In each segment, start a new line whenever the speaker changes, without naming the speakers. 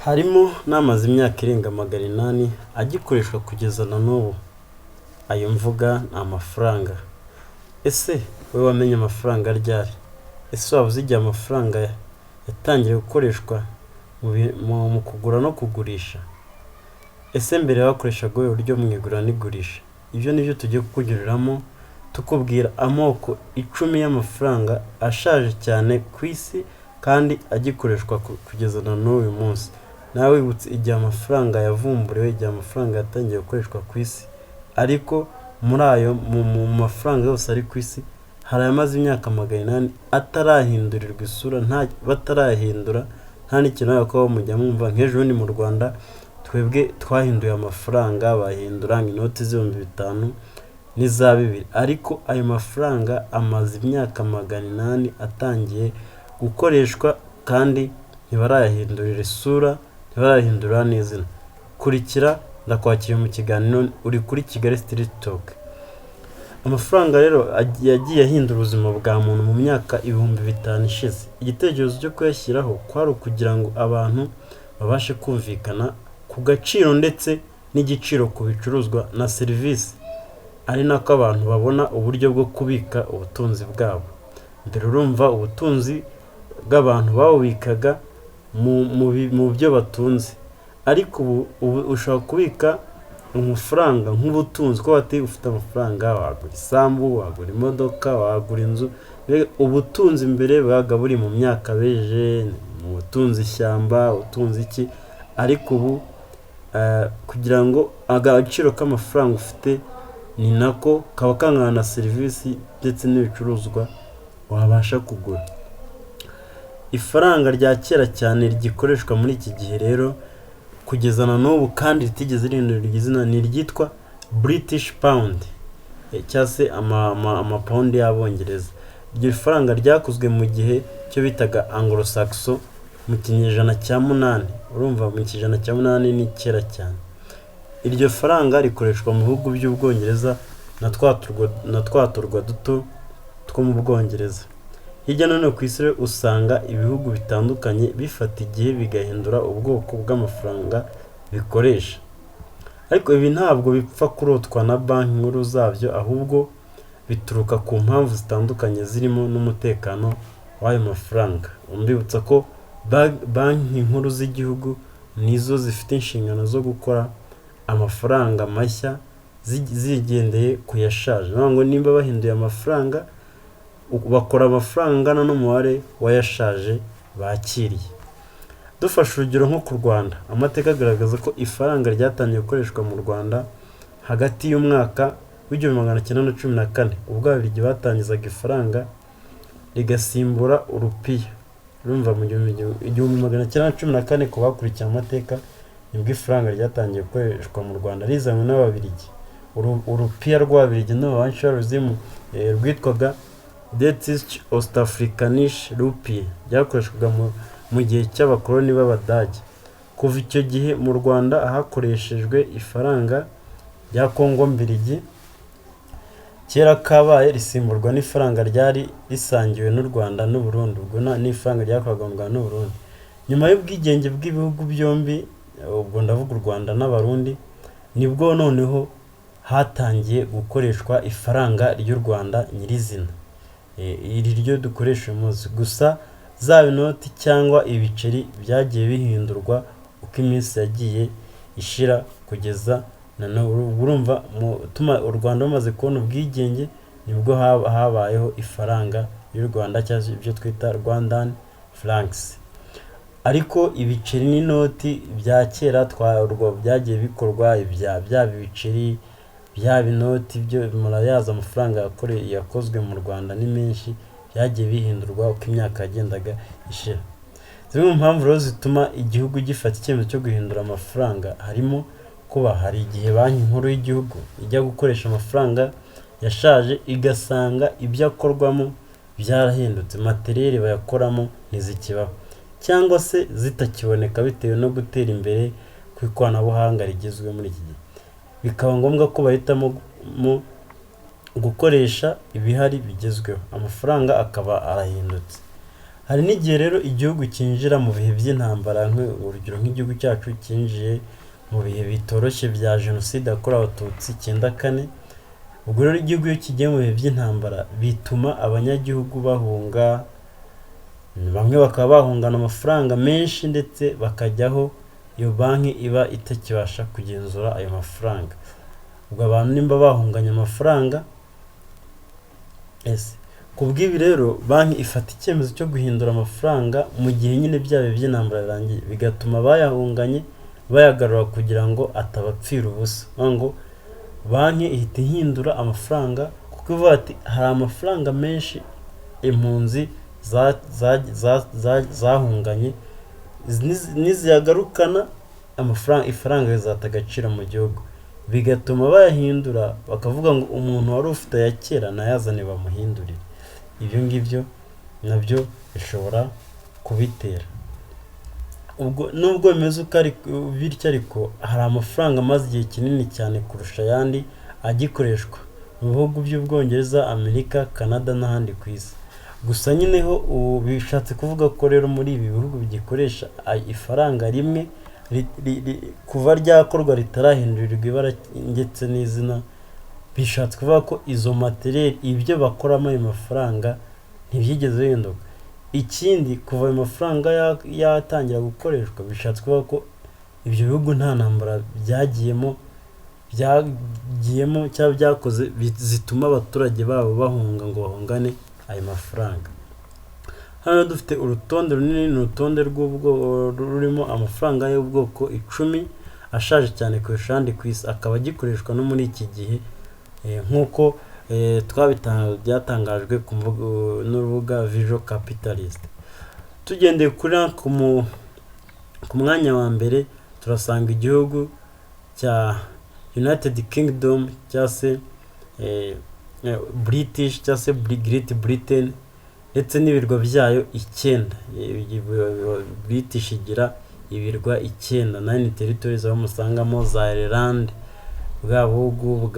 Harimo n'amaze imyaka irenga 800 agikoreshwa kugeza na n'ubu. Ayo mvuga ni amafaranga. Ese wowe wamenye amafaranga ryari? Ese waba uzi igihe amafaranga yatangiye gukoreshwa mu kugura no kugurisha? Ese mbere wakoreshaga ubuhe buryo mu igura n'igurisha? Ibyo nibyo tugiye kukugiriramo, tukubwira amoko 10 y'amafaranga ashaje cyane ku isi kandi agikoreshwa kugeza na n'uyu munsi. Nawe wibutse igihe amafaranga yavumburiwe, igihe amafaranga yatangiye gukoreshwa ku isi. Ariko muri ayo mu mafaranga yose ari ku isi hari amaze imyaka 800 atarahindurirwa isura, batarahindura, nta n'ikintu yakaba mujya mwumva nk'ejo ni mu Rwanda twebwe twahinduye amafaranga, bahindura inoti z'5,000 n'iza 2. Ariko ayo mafaranga amaze imyaka 800 atangiye gukoreshwa kandi ntibarayahindurira isura, ntibarahindura n'izina. Kurikira ndakwakira mu kiganiro, uri kuri Kigali Street Talk. Amafaranga rero yagiye ahindura ubuzima bwa muntu mu myaka 5000 ishize. Igitekerezo cyo kuyashyiraho kwari ukugira ngo abantu babashe kumvikana ku gaciro ndetse n'igiciro ku bicuruzwa na serivisi, ari nako abantu babona uburyo bwo kubika ubutunzi bwabo. Mbere urumva ubutunzi bw'abantu bawubikaga mu byo batunze, ariko ubu ushobora kubika amafaranga nk'ubutunzi, ko bati ufite amafaranga wagura isambu, wagura imodoka, wagura inzu. Ubutunzi mbere bwaga buri mu myaka beje, mu butunzi ishyamba, ubutunzi iki. Ariko ubu kugira ngo agaciro k'amafaranga ufite ni nako kaba kangana na serivisi ndetse n'ibicuruzwa wabasha kugura. Ifaranga rya kera cyane rigikoreshwa muri iki gihe rero kugeza na n'ubu kandi ritigeze rihindurirwa izina ni iryitwa British Pound, cyangwa se amapound y'Abongereza. Iryo faranga ryakozwe mu gihe cyo bitaga Anglo-Saxon mu kinyejana cya 8. Urumva mu kinyejana cya 8 ni kera cyane. Iryo faranga rikoreshwa mu bihugu by'Ubwongereza na twaturwa duto two mu Bwongereza. Hirya no hino ku isi usanga ibihugu bitandukanye bifata igihe bigahindura ubwoko bw'amafaranga bikoresha. Ariko ibi ntabwo bipfa kurotwa na banki nkuru zabyo, ahubwo bituruka ku mpamvu zitandukanye zirimo n'umutekano w'ayo mafaranga. Umbibutsa ko banki nkuru z'igihugu nizo zifite inshingano zo gukora amafaranga mashya zigendeye ku yashaje. Ngo nimba bahinduye amafaranga, bakora amafaranga angana n'umubare wayashaje bakiriye. Dufashe urugero nko ku Rwanda, amateka agaragaza ko ifaranga ryatangiye gukoreshwa mu Rwanda hagati y'umwaka w'1914, ubwo Ababiligi batangizaga ifaranga rigasimbura urupiya. Urumva mu 1914 ko bakurikiye amateka nibwo ifaranga ryatangiye gukoreshwa mu Rwanda rizanywe n'Ababiligi. Urupiya rw'Ababiligi n'abansharizimu rwitwaga Detisch Ostafrikanische Rupie, ryakoreshwaga mu gihe cy'abakoloni b'Abadage. Kuva icyo gihe mu Rwanda hakoreshejwe ifaranga rya Kongo Mbiligi, kera kabaye risimburwa n'ifaranga ryari risangiwe n'u Rwanda n'u Burundi, ubwo n'ifaranga ryakorwaga mu Rwanda n'u Burundi. Nyuma y'ubwigenge bw'ibihugu byombi, ubwo ndavuga u Rwanda n'Abarundi, nibwo noneho hatangiye gukoreshwa ifaranga ry'u Rwanda nyirizina, iri ryo dukoresha uyu munsi. Gusa zaba inoti cyangwa ibiceri byagiye bihindurwa uko iminsi yagiye ishira kugeza na n'ubu. Urumva u Rwanda rumaze kubona ubwigenge nibwo habayeho ifaranga y'u Rwanda cyangwa ibyo twita Rwandan francs. Ariko ibiceri n'inoti bya kera byagiye bikorwa, byaba ibiceri byaba inoti, byo murayaza amafaranga yakozwe mu Rwanda ni menshi, byagiye bihindurwa uko imyaka yagendaga ishira. Zimwe mu mpamvu rero zituma igihugu gifata icyemezo cyo guhindura amafaranga harimo kuba hari igihe banki nkuru y'igihugu ijya gukoresha amafaranga yashaje igasanga ibyo akorwamo byarahindutse, materiyeri bayakoramo ntizikibaho cyangwa se zitakiboneka bitewe no gutera imbere ku ikoranabuhanga rigezweho muri iki gihe. Bikaba ngombwa ko bahitamo gukoresha ibihari bigezweho, amafaranga akaba arahindutse. hari n'igihe rero igihugu cyinjira mu bihe by'intambara, urugero nk'igihugu cyacu cyinjiye mu bihe bitoroshye bya jenoside yakorewe abatutsi 94. ubwo rero igihugu iyo kigiye mu bihe by'intambara bituma abanyagihugu bahunga, bamwe bakaba bahungana amafaranga menshi ndetse bakajyaho iyo banki iba itakibasha kugenzura ayo mafaranga. ubwo abantu nimba bahunganya amafaranga kubw'ibi rero banki ifata icyemezo cyo guhindura amafaranga mu gihe nyine byabe by'intambara birangiye, bigatuma bayahunganye bayagarura kugira ngo atabapfira ubusa. ngo banki ihita ihindura amafaranga kuko ivuga ati hari amafaranga menshi impunzi zahunganye, niziyagarukana ifaranga rizata agaciro mu gihugu, bigatuma bayahindura bakavuga ngo umuntu wari ufite aya kera nayazane bamuhindurire. ibyo ngibyo nabyo bishobora kubitera. ubwo nubwo bimeze bityo ariko hari amafaranga amaze igihe kinini cyane kurusha ayandi agikoreshwa mu bihugu by'Ubwongereza, Amerika, Canada n'ahandi ku isi. gusa nyine ho bishatse kuvuga ko rero muri ibi bihugu bigikoresha ifaranga rimwe kuva ryakorwa ritarahindurirwa ibara ndetse n'izina, bishatse kuvuga ko izo materiel ibyo bakoramo ayo mafaranga ntibyigeze bihinduka. ikindi kuva ayo mafaranga yatangira gukoreshwa bishatse kuvuga ko ibyo bihugu nta ntambara byagiyemo cyangwa byakoze zituma abaturage babo bahunga ngo bahungane ayo mafaranga. hano dufite urutonde runini, urutonde rurimo amafaranga y'ubwoko 10 ashaje cyane kurusha andi ku isi, akaba agikoreshwa no muri iki gihe nk'uko byatangajwe n'urubuga Visual Capitalist. tugendeye ku mwanya wa mbere turasanga igihugu cya United Kingdom cyangwa se British cyangwa se Great Britain ndetse n'ibirwa byayo 9. British igira ibirwa 9, 9 territories aho musangamo za Ireland, bwa buhugu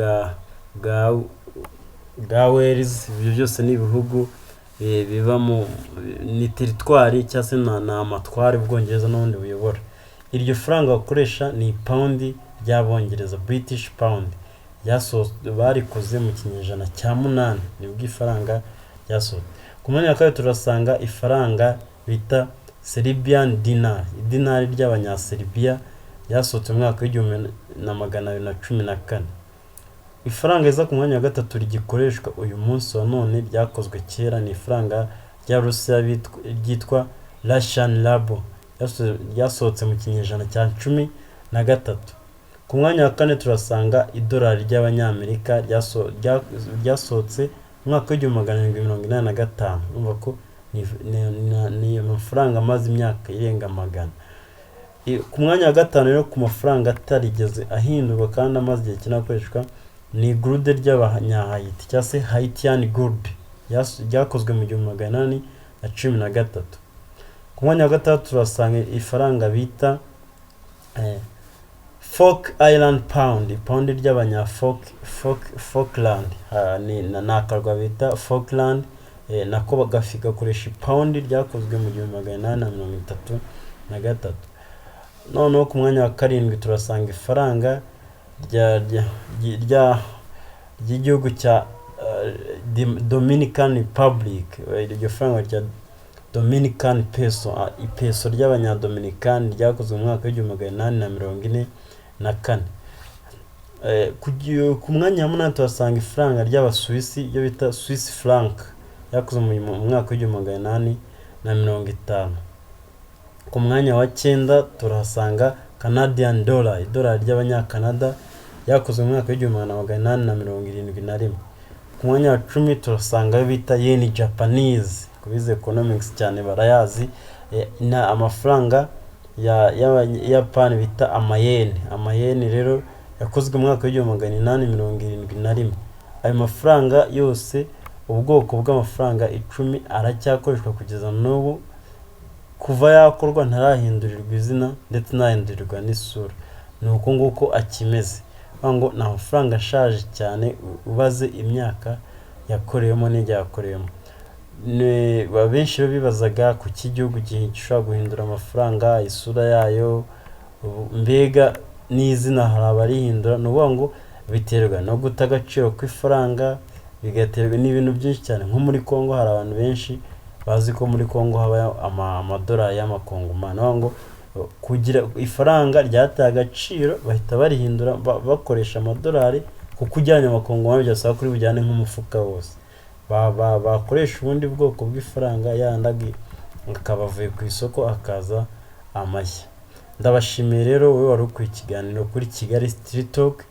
bwa Wales. ibyo byose ni ibihugu biba ni teritwari cyangwa se n'amatwari Ubwongereza n'ubundi buyobora. iryo faranga bakoresha ni pound ry'Abongereza, British pound, barikoze mu kinyejana cya 8 nibwo ifaranga ryasohotse. ku mwanya wa kabiri turasanga ifaranga bita Serbian dinar, idinari ry'Abanyaserbiya ryasohotse mu mwaka w'1214. ifaranga iza ku mwanya wa gatatu rigikoreshwa uyu munsi wa none ryakozwe kera ni ifaranga rya Rusiya ryitwa Russian ruble, ryasohotse mu kinyejana cya 13. ku mwanya wa kane turasanga idolari ry'Abanyamerika ryasohotse mu mwaka w'1785. urumva ko ni amafaranga amaze imyaka irenga 100. ku mwanya wa gatanu rero ku mafaranga atarigeze ahindurwa kandi amaze igihe kinakoreshwa ni gurude ry'Abanyahayiti cyangwa se Haitian gold, ryakozwe mu 1813. ku mwanya wa gatandatu turasanga ifaranga bita Falk Island pound, pound ry'Abanya-Falkland, ni akarwa bita Falkland, nako gakoresha pound ryakozwe mu 1833. noneho ku mwanya wa karindwi turasanga ifaranga ry'igihugu cya Dominican Republic. iryo faranga rya Dominican peso, ipeso ry'Abanyadominican ryakozwe mu mwaka w'1844. ku mwanya wa 8 turasanga ifaranga ry'Abasuwisi iyo bita Swiss franc, ryakozwe mu mwaka w'1850. ku mwanya wa 9 turasanga Canadian dollar, idolari ry'Abanyakanada ryakozwe mu mwaka w'1871. ku mwanya wa 10 turasanga bita yen Japanese, kubize economics cyane barayazi, na amafaranga y'Abayapani bita amayeni. amayeni rero yakozwe mu mwaka w'1871. ayo mafaranga yose, ubwoko bw'amafaranga 10 aracyakoreshwa kugeza n'ubu. kuva yakorwa ntarahindurirwa izina ndetse nahindurirwa n'isura, ni uko nguko akimeze. ngo ni amafaranga ashaje cyane ubaze imyaka yakoreyemo n'igihe yakoreyemo. benshi bibazaga ku cy'igihugu gishobora guhindura amafaranga isura yayo, mbega n'izina hari abarihindura. Ni ukuvuga ngo biterwa no guta agaciro kw'ifaranga, bigaterwa n'ibintu byinshi cyane. Nko muri Congo hari abantu benshi bazi ko muri Congo haba amadolari y'amakongomani. Ni ukuvuga ngo kugira ifaranga ryataye agaciro bahita barihindura bakoresha amadolari, kuko ujyanye amakongomani byasaba kuri bujyane nk'umufuka wose. Bakoresha ubundi bwoko bw'ifaranga yandi akaba avuye ku isoko akaza amashya. Ndabashimiye rero wowe wari ukwiye ikiganiro kuri Kigali Street Talk.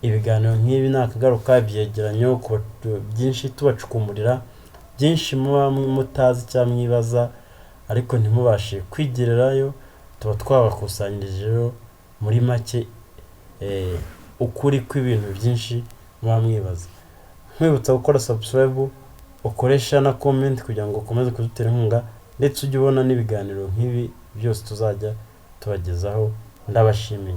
Ibiganiro nk'ibi nakagaruka byegeranyo byinshi tubacukumurira byinshi muba mutazi cyangwa mwibaza ariko ntimubashe kwigererayo, tuba twabakusanyirijeho muri make ukuri kw'ibintu byinshi muba mwibaza. Nkwibutsa gukora subscribe, ukoresha na comment kugira ngo ukomeze kudutera inkunga, ndetse ujye ubona n'ibiganiro nk'ibi byose tuzajya tubagezaho. Ndabashimiye.